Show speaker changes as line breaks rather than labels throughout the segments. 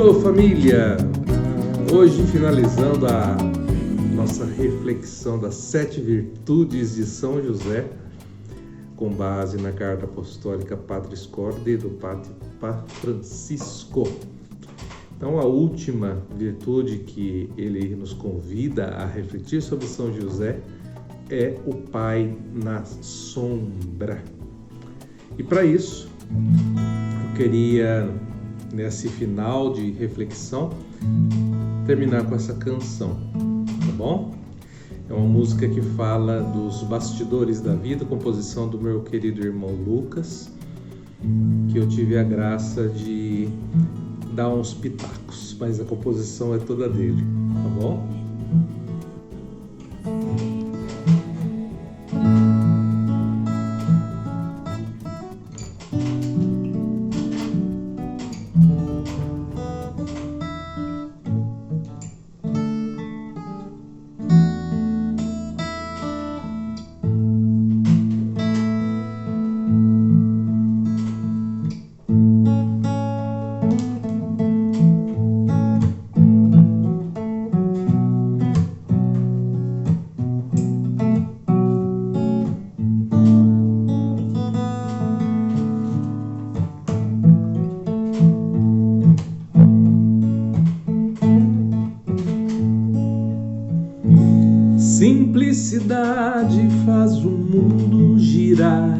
Alô, família! Hoje, finalizando a nossa reflexão das 7 virtudes de São José, com base na carta apostólica Patris Corde do Papa Francisco. Então, a última virtude que ele nos convida a refletir sobre São José é o Pai na sombra. E para isso, eu queria, nesse final de reflexão, terminar com essa canção, tá bom? É uma música que fala dos bastidores da vida, composição do meu querido irmão Lucas, que eu tive a graça de dar uns pitacos, mas a composição é toda dele, tá bom? Simplicidade faz o mundo girar,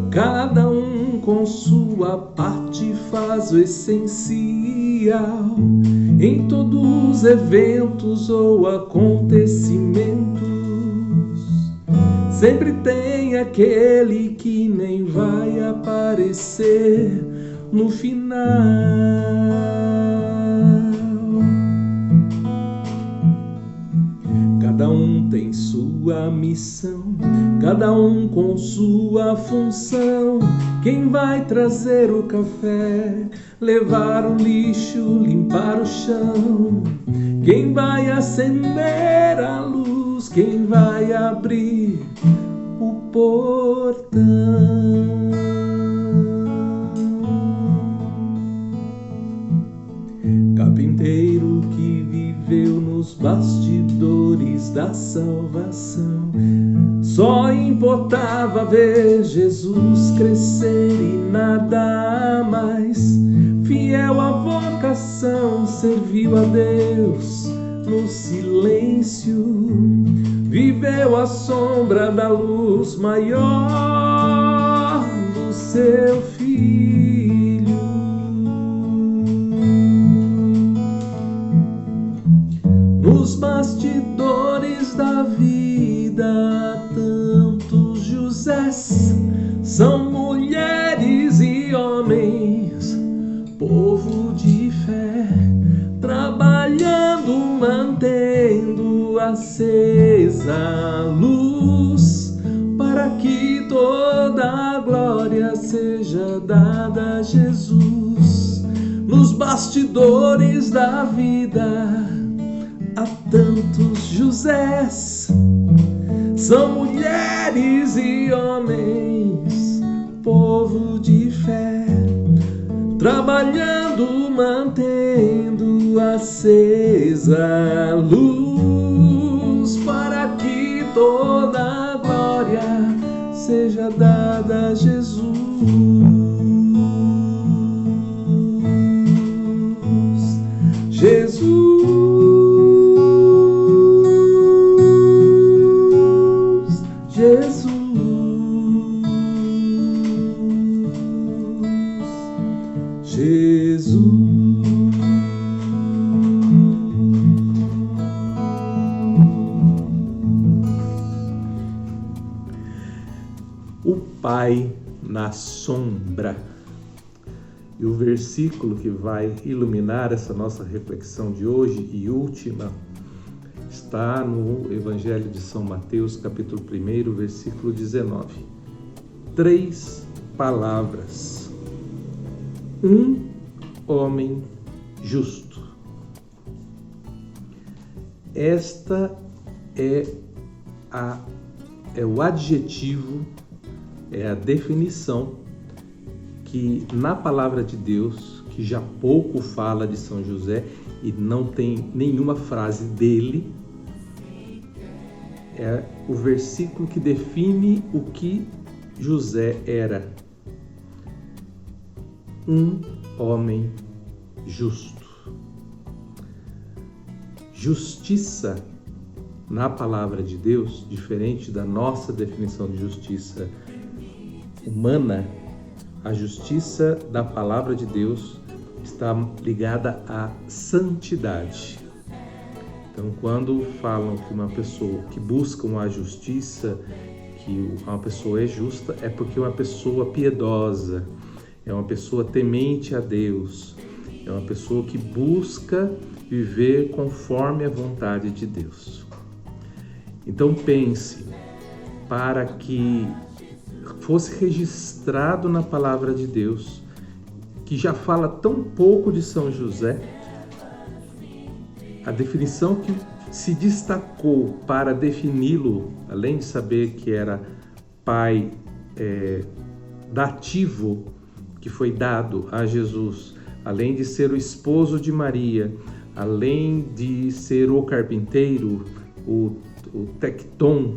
cada um com sua parte faz o essencial. Em todos os eventos ou acontecimentos, sempre tem aquele que nem vai aparecer no final. Cada um tem sua missão, cada um com sua função. Quem vai trazer o café, levar o lixo, limpar o chão? Quem vai acender a luz, quem vai abrir o portão? Carpinteiro que viveu nos bastidores da salvação, só importava ver Jesus crescer e nada mais. Fiel à vocação, serviu a Deus no silêncio, viveu à sombra da luz maior do seu Filho. Nos bastidores da vida, tantos Josés, são mulheres e homens, povo de fé, trabalhando, mantendo acesa a luz, para que toda a glória seja dada a Jesus. Nos bastidores da vida, há tantos Josés, são mulheres e homens, povo de fé, trabalhando, mantendo acesa a luz, para que toda a glória seja dada a Jesus. O Pai na sombra. E o versículo que vai iluminar essa nossa reflexão de hoje e última está no Evangelho de São Mateus, capítulo 1, versículo 19. 3 palavras. Um homem justo. Esta é o adjetivo, é a definição que na palavra de Deus que já pouco fala de São José e não tem nenhuma frase dele, é o versículo que define o que José era: um homem justo. Justiça, na palavra de Deus, diferente da nossa definição de justiça humana, a justiça da palavra de Deus está ligada à santidade. Então, quando falam que uma pessoa que busca a justiça, que uma pessoa é justa, é porque é uma pessoa piedosa, é uma pessoa temente a Deus, é uma pessoa que busca viver conforme a vontade de Deus. Então pense, para que fosse registrado na palavra de Deus, que já fala tão pouco de São José, a definição que se destacou para defini-lo, além de saber que era pai dativo, que foi dado a Jesus, além de ser o esposo de Maria, além de ser o carpinteiro, o tecton,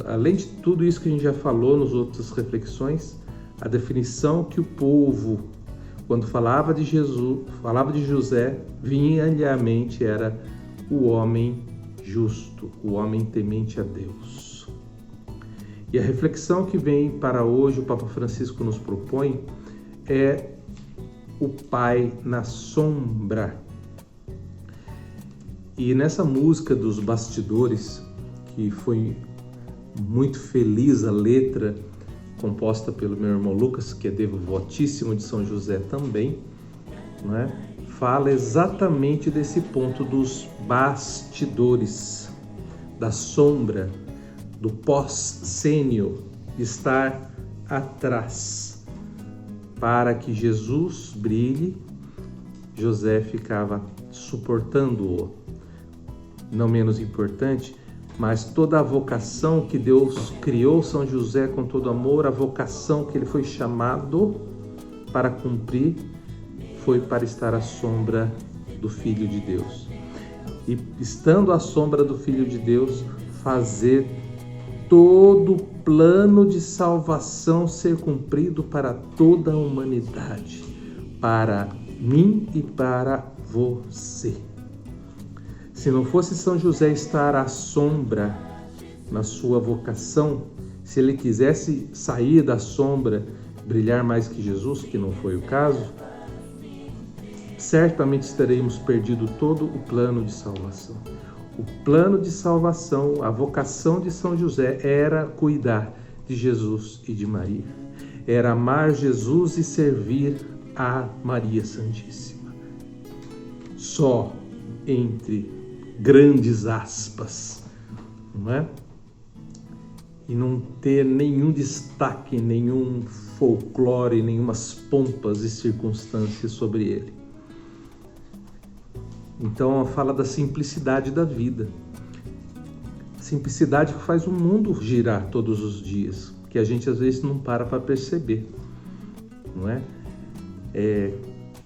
além de tudo isso que a gente já falou nas outras reflexões, a definição que o povo, quando falava de Jesus, falava de José, vinha-lhe à mente era o homem justo, o homem temente a Deus. E a reflexão que vem para hoje, o Papa Francisco nos propõe, é o Pai na sombra. E nessa música dos bastidores, que foi muito feliz a letra, composta pelo meu irmão Lucas, que é devotíssimo de São José também, não é? Fala exatamente desse ponto dos bastidores, da sombra, do pós-sênio, estar atrás. Para que Jesus brilhe, José ficava suportando-o. Não menos importante, mas toda a vocação que Deus criou São José com todo amor, a vocação que ele foi chamado para cumprir, foi para estar à sombra do Filho de Deus. E estando à sombra do Filho de Deus, fazer todo o plano de salvação ser cumprido para toda a humanidade, para mim e para você. Se não fosse São José estar à sombra na sua vocação, se ele quisesse sair da sombra, brilhar mais que Jesus, que não foi o caso, certamente teremos perdido todo o plano de salvação. O plano de salvação, a vocação de São José era cuidar de Jesus e de Maria. Era amar Jesus e servir a Maria Santíssima. Só entre grandes aspas, não é? E não ter nenhum destaque, nenhum folclore, nenhumas pompas e circunstâncias sobre ele. Então fala da simplicidade da vida. Simplicidade que faz o mundo girar todos os dias, que a gente às vezes não para perceber, não é?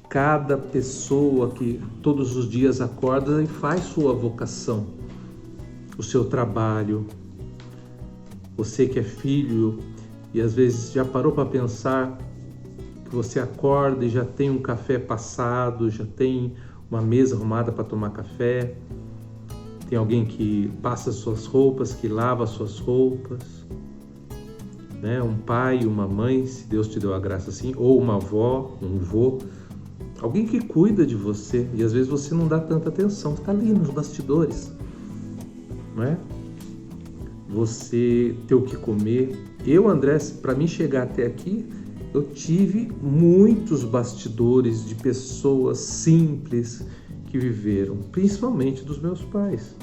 Cada pessoa que todos os dias acorda e faz sua vocação, o seu trabalho. Você que é filho e às vezes já parou para pensar que você acorda e já tem um café passado, já tem uma mesa arrumada para tomar café, tem alguém que passa suas roupas, que lava suas roupas, né? Um pai, uma mãe, se Deus te deu a graça assim, ou uma avó, um vô, alguém que cuida de você e às vezes você não dá tanta atenção, está ali nos bastidores, não é? Você ter o que comer. Eu, André, para mim chegar até aqui, eu tive muitos bastidores de pessoas simples que viveram, principalmente dos meus pais,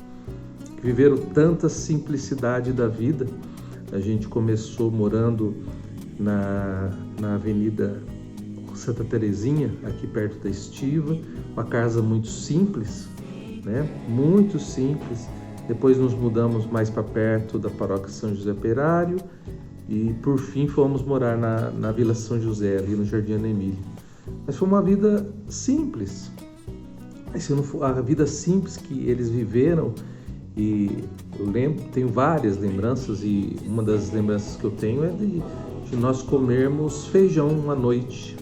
que viveram tanta simplicidade da vida. A gente começou morando na Avenida Santa Terezinha, aqui perto da Estiva, uma casa muito simples, né? Muito simples. Depois nos mudamos mais para perto da paróquia São José Operário e por fim fomos morar na Vila São José, ali no Jardim Ana Emília. Mas foi uma vida simples. Se não for a vida simples que eles viveram, e eu lembro, tenho várias lembranças, e uma das lembranças que eu tenho é de nós comermos feijão à noite.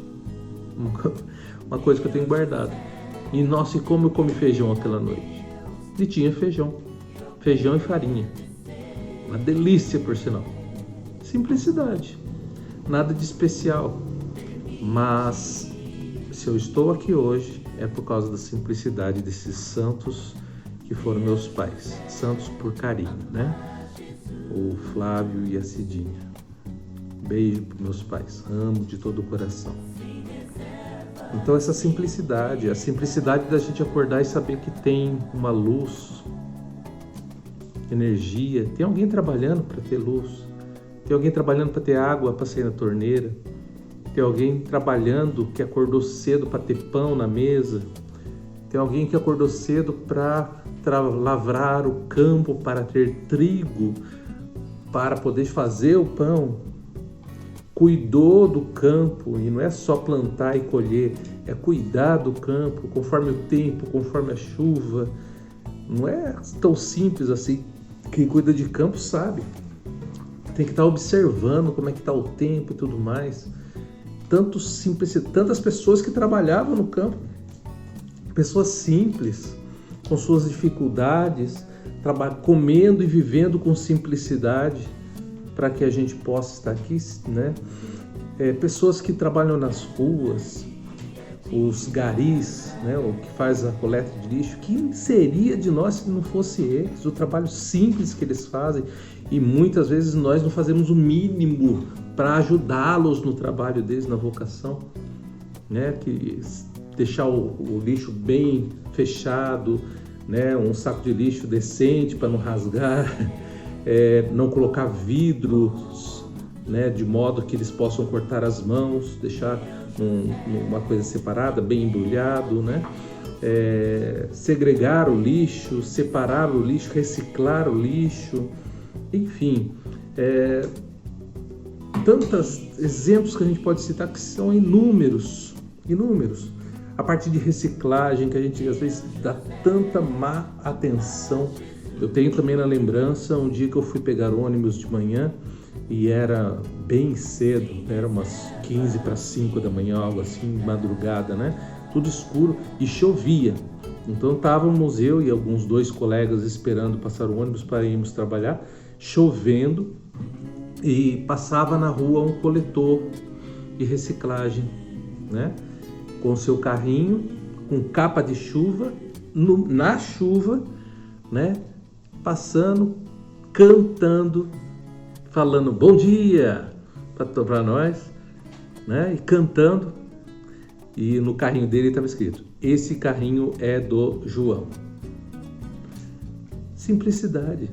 Uma coisa que eu tenho guardado. E nossa, e como eu comi feijão aquela noite? E tinha feijão e farinha. Uma delícia, por sinal. Simplicidade. Nada de especial. Mas se eu estou aqui hoje, é por causa da simplicidade desses santos que foram meus pais. Santos por carinho, né? O Flávio e a Cidinha. Beijo para meus pais. Amo de todo o coração. Então essa simplicidade, a simplicidade da gente acordar e saber que tem uma luz, energia, tem alguém trabalhando para ter luz, tem alguém trabalhando para ter água para sair na torneira, tem alguém trabalhando que acordou cedo para ter pão na mesa, tem alguém que acordou cedo para lavrar o campo, para ter trigo, para poder fazer o pão. Cuidou do campo, e não é só plantar e colher, é cuidar do campo conforme o tempo, conforme a chuva. Não é tão simples assim. Quem cuida de campo sabe. Tem que estar observando como é que está o tempo e tudo mais. Tantas pessoas que trabalhavam no campo, pessoas simples, com suas dificuldades, comendo e vivendo com simplicidade, para que a gente possa estar aqui, né? Pessoas que trabalham nas ruas, os garis, né? O que faz a coleta de lixo, que seria de nós se não fosse eles, o trabalho simples que eles fazem, e muitas vezes nós não fazemos o mínimo para ajudá-los no trabalho deles, na vocação, né? Que deixar o lixo bem fechado, né? Um saco de lixo decente para não rasgar, não colocar vidros, né? De modo que eles possam cortar as mãos, deixar uma coisa separada, bem embrulhado, né? Segregar o lixo, separar o lixo, reciclar o lixo, enfim, tantos exemplos que a gente pode citar que são inúmeros. A parte de reciclagem que a gente às vezes dá tanta má atenção. Eu tenho também na lembrança um dia que eu fui pegar ônibus de manhã e era bem cedo, era umas 15 para 5 da manhã, algo assim, madrugada, né? Tudo escuro e chovia. Então estávamos eu e alguns 2 colegas esperando passar o ônibus para irmos trabalhar, chovendo, e passava na rua um coletor de reciclagem, né? Com seu carrinho, com capa de chuva, na chuva, né? Passando, cantando, falando bom dia para nós, né? E cantando. E no carrinho dele estava escrito: esse carrinho é do João. Simplicidade.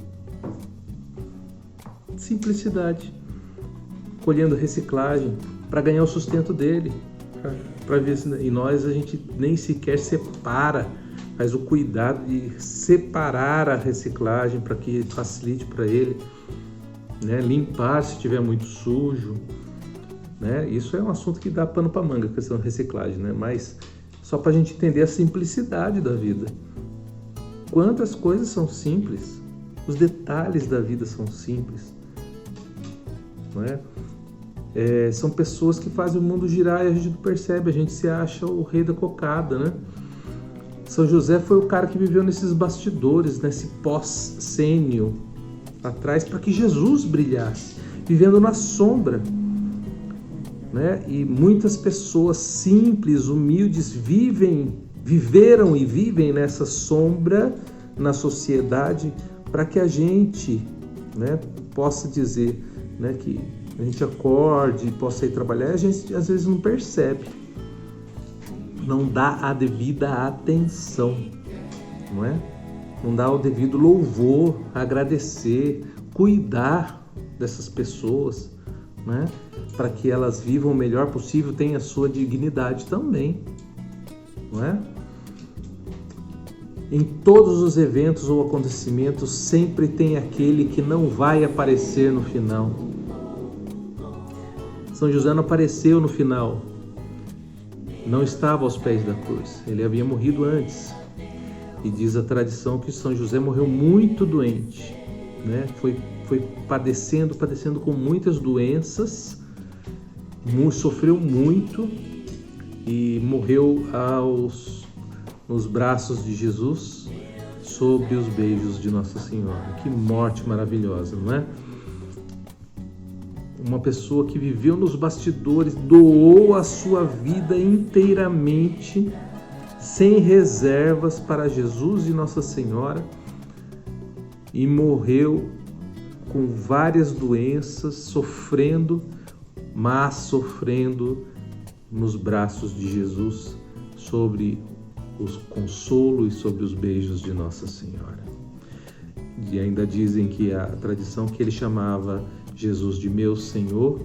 Colhendo reciclagem para ganhar o sustento dele, para ver se, e nós a gente nem sequer separa, faz o cuidado de separar a reciclagem para que facilite para ele, né? Limpar se estiver muito sujo, né? Isso é um assunto que dá pano para manga, a questão da reciclagem, né? Mas só para a gente entender a simplicidade da vida. Quantas coisas são simples, os detalhes da vida são simples, não é? São pessoas que fazem o mundo girar e a gente não percebe, a gente se acha o rei da cocada, né? São José foi o cara que viveu nesses bastidores, nesse pós-sênio atrás, para que Jesus brilhasse, vivendo na sombra, né? E muitas pessoas simples, humildes, viveram e vivem nessa sombra na sociedade, para que a gente, né, possa dizer, né, que a gente acorde e possa ir trabalhar. A gente às vezes não percebe, não dá a devida atenção, não é? Não dá o devido louvor, agradecer, cuidar dessas pessoas, né? Para que elas vivam o melhor possível, tenham a sua dignidade também, não é? Em todos os eventos ou acontecimentos sempre tem aquele que não vai aparecer no final. São José não apareceu no final, não estava aos pés da cruz, ele havia morrido antes. E diz a tradição que São José morreu muito doente, né? Foi padecendo com muitas doenças, sofreu muito e morreu nos braços de Jesus, sob os beijos de Nossa Senhora. Que morte maravilhosa, não é? Uma pessoa que viveu nos bastidores, doou a sua vida inteiramente, sem reservas, para Jesus e Nossa Senhora, e morreu com várias doenças, sofrendo nos braços de Jesus, sobre o consolo e sobre os beijos de Nossa Senhora. E ainda dizem que a tradição que ele chamava Jesus de meu Senhor,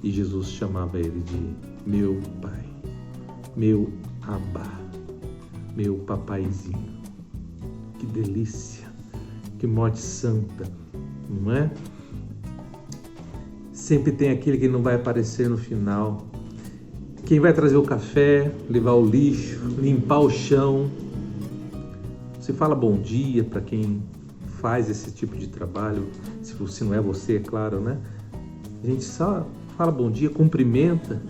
e Jesus chamava ele de meu Pai, meu Abba, meu papaizinho. Que delícia, que morte santa, não é? Sempre tem aquele que não vai aparecer no final. Quem vai trazer o café, levar o lixo, limpar o chão. Você fala bom dia para quem faz esse tipo de trabalho, se não é você, é claro, né? A gente só fala bom dia, cumprimenta,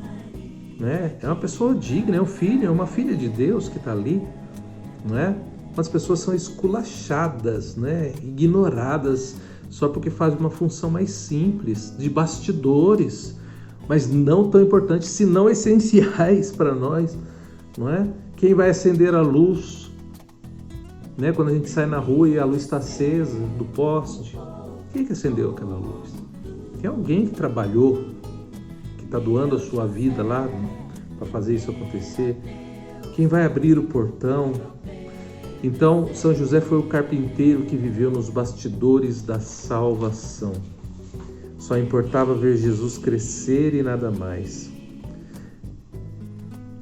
né? É uma pessoa digna, é um filho, é uma filha de Deus que está ali, não é? As pessoas são esculachadas, né? Ignoradas, só porque fazem uma função mais simples, de bastidores, mas não tão importantes, se não essenciais para nós, não é? Quem vai acender a luz, né? Quando a gente sai na rua e a luz está acesa do poste, quem que acendeu aquela luz? Tem alguém que trabalhou, que está doando a sua vida lá para fazer isso acontecer. Quem vai abrir o portão? Então, São José foi o carpinteiro que viveu nos bastidores da salvação. Só importava ver Jesus crescer e nada mais.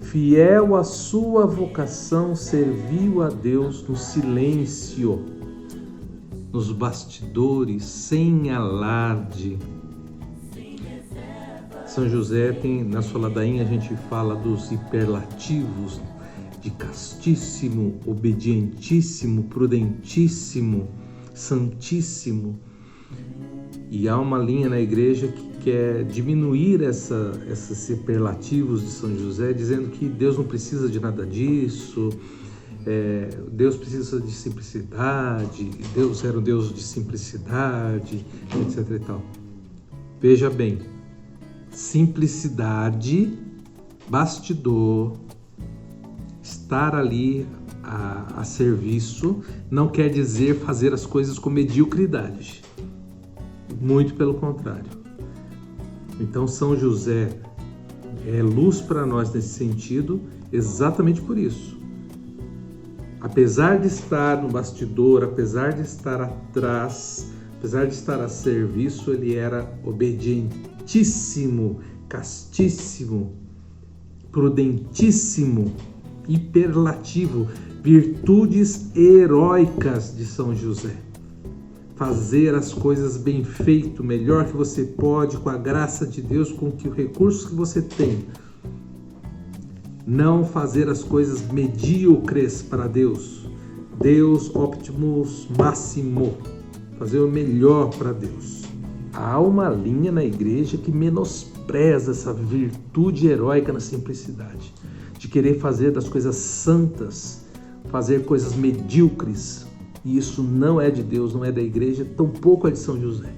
Fiel à sua vocação, serviu a Deus no silêncio, nos bastidores, sem alarde. São José tem, na sua ladainha a gente fala dos hiperlativos, de castíssimo, obedientíssimo, prudentíssimo, santíssimo. E há uma linha na igreja que quer diminuir esses superlativos de São José, dizendo que Deus não precisa de nada disso, Deus precisa de simplicidade, Deus era um Deus de simplicidade, etc. e tal. Veja bem, simplicidade, bastidor, estar ali a serviço, não quer dizer fazer as coisas com mediocridade. Muito pelo contrário. Então São José é luz para nós nesse sentido, exatamente por isso. Apesar de estar no bastidor, apesar de estar atrás, apesar de estar a serviço, ele era obedientíssimo, castíssimo, prudentíssimo, hiperlativo, virtudes heróicas de São José. Fazer as coisas bem feito, melhor que você pode, com a graça de Deus, com os recursos que você tem. Não fazer as coisas medíocres para Deus. Deus optimus máximo. Fazer o melhor para Deus. Há uma linha na igreja que menospreza essa virtude heróica na simplicidade. De querer fazer das coisas santas, fazer coisas medíocres. E isso não é de Deus, não é da igreja, tampouco é de São José.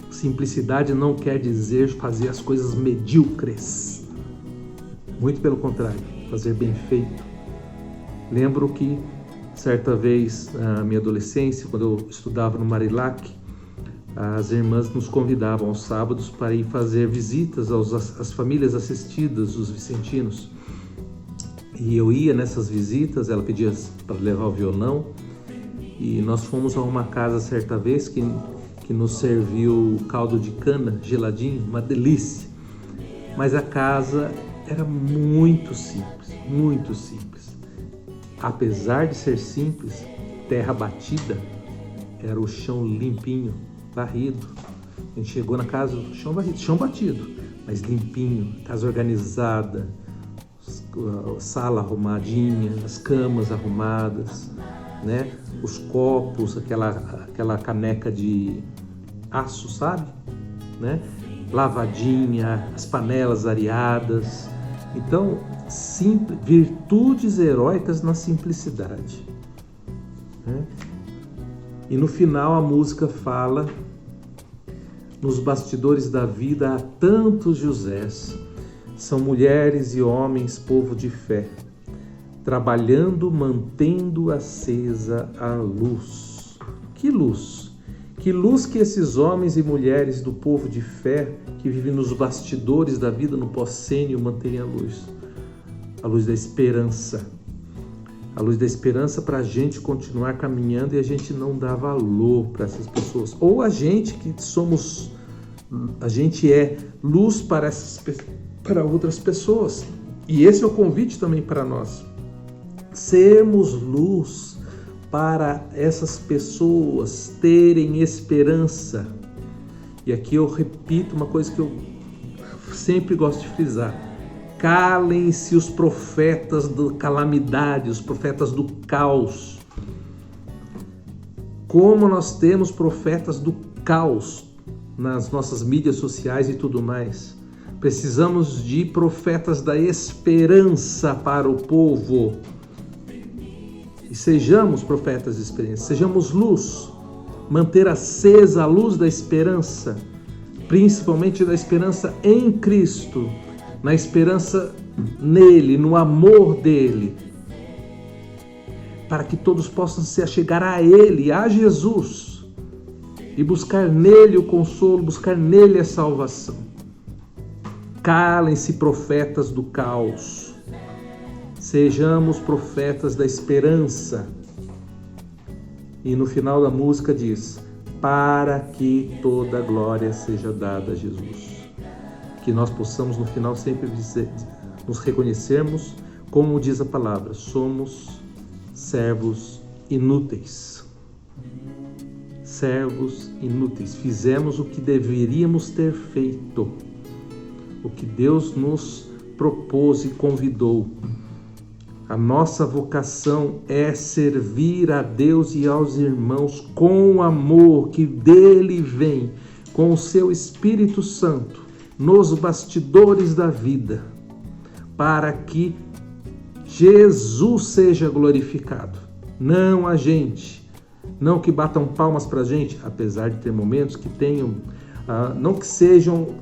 Simplicidade não quer dizer fazer as coisas medíocres. Muito pelo contrário, fazer bem feito. Lembro que, certa vez, na minha adolescência, quando eu estudava no Marilac, as irmãs nos convidavam aos sábados para ir fazer visitas às famílias assistidas, os vicentinos. E eu ia nessas visitas, ela pedia para levar o violão, e nós fomos a uma casa certa vez que nos serviu caldo de cana geladinho, uma delícia. Mas a casa era muito simples, muito simples. Apesar de ser simples, terra batida, era o chão limpinho, varrido. A gente chegou na casa, chão varrido, chão batido, mas limpinho, casa organizada, a sala arrumadinha, as camas arrumadas, né? Os copos, aquela caneca de aço, sabe? Né? Lavadinha, as panelas areadas. Então, virtudes heróicas na simplicidade, né? E no final a música fala: nos bastidores da vida há tantos Josés, são mulheres e homens, povo de fé, trabalhando, mantendo acesa a luz. Que luz! Que luz que esses homens e mulheres do povo de fé que vivem nos bastidores da vida, no pós-sênio, mantêm a luz da esperança. A luz da esperança para a gente continuar caminhando e a gente não dá valor para essas pessoas. Ou a gente é luz para outras pessoas. E esse é o convite também para nós. Sermos luz para essas pessoas terem esperança. E aqui eu repito uma coisa que eu sempre gosto de frisar: calem-se os profetas da calamidade, os profetas do caos. Como nós temos profetas do caos nas nossas mídias sociais e tudo mais. Precisamos de profetas da esperança para o povo. E sejamos profetas de esperança, sejamos luz, manter acesa a luz da esperança, principalmente da esperança em Cristo, na esperança nele, no amor dele, para que todos possam se achegar a ele, a Jesus, e buscar nele o consolo, buscar nele a salvação. Calem-se, profetas do caos, sejamos profetas da esperança. E no final da música diz: para que toda glória seja dada a Jesus. Que nós possamos no final sempre nos reconhecermos, como diz a palavra, somos servos inúteis. Servos inúteis. Fizemos o que deveríamos ter feito, o que Deus nos propôs e convidou. A nossa vocação é servir a Deus e aos irmãos com o amor que dele vem, com o seu Espírito Santo, nos bastidores da vida, para que Jesus seja glorificado, não a gente, não que batam palmas para a gente, apesar de ter momentos que tenham, não que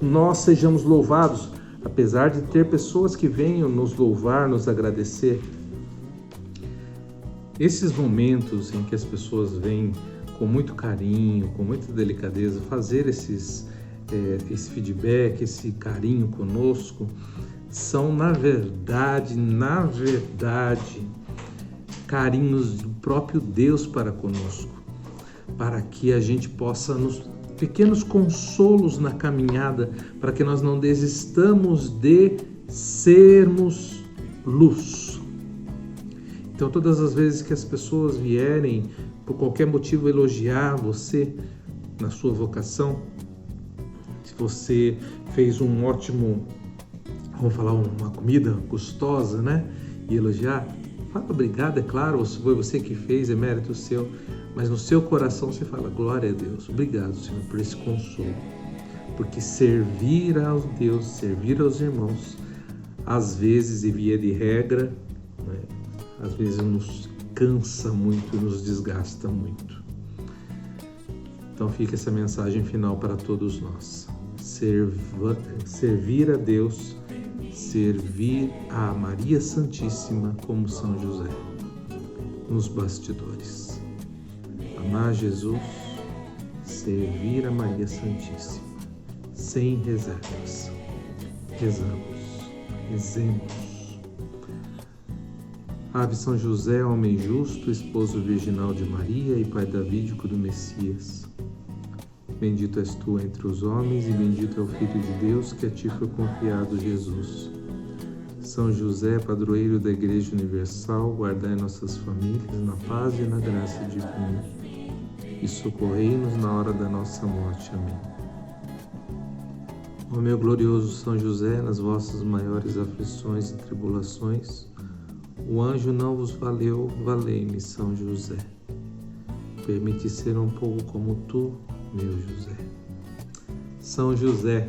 nós sejamos louvados, apesar de ter pessoas que venham nos louvar, nos agradecer. Esses momentos em que as pessoas vêm com muito carinho, com muita delicadeza, fazer esse feedback, esse carinho conosco, são na verdade, carinhos do próprio Deus para conosco, para que a gente possa pequenos consolos na caminhada, para que nós não desistamos de sermos luz. Então, todas as vezes que as pessoas vierem, por qualquer motivo, elogiar você na sua vocação, se você fez um ótimo, vamos falar, uma comida gostosa, né? E elogiar, fala obrigado, é claro, se foi você que fez, é mérito seu, mas no seu coração você fala: glória a Deus, obrigado, Senhor, por esse consolo. Porque servir a Deus, servir aos irmãos, às vezes, e via de regra, né, às vezes nos cansa muito, nos desgasta muito. Então fica essa mensagem final para todos nós. Servir a Deus, servir a Maria Santíssima como São José, nos bastidores. Amar Jesus, servir a Maria Santíssima, sem reservas. Rezemos. Ave São José, homem justo, esposo virginal de Maria e pai davídico do Messias. Bendito és tu entre os homens e bendito é o Filho de Deus, que a ti foi confiado Jesus. São José, padroeiro da Igreja Universal, guardai nossas famílias na paz e na graça divina, e socorrei-nos na hora da nossa morte. Amém. Ó meu glorioso São José, nas vossas maiores aflições e tribulações, o anjo não vos valeu, valei-me, São José. Permite ser um pouco como tu, meu José. São José,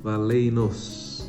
valei-nos.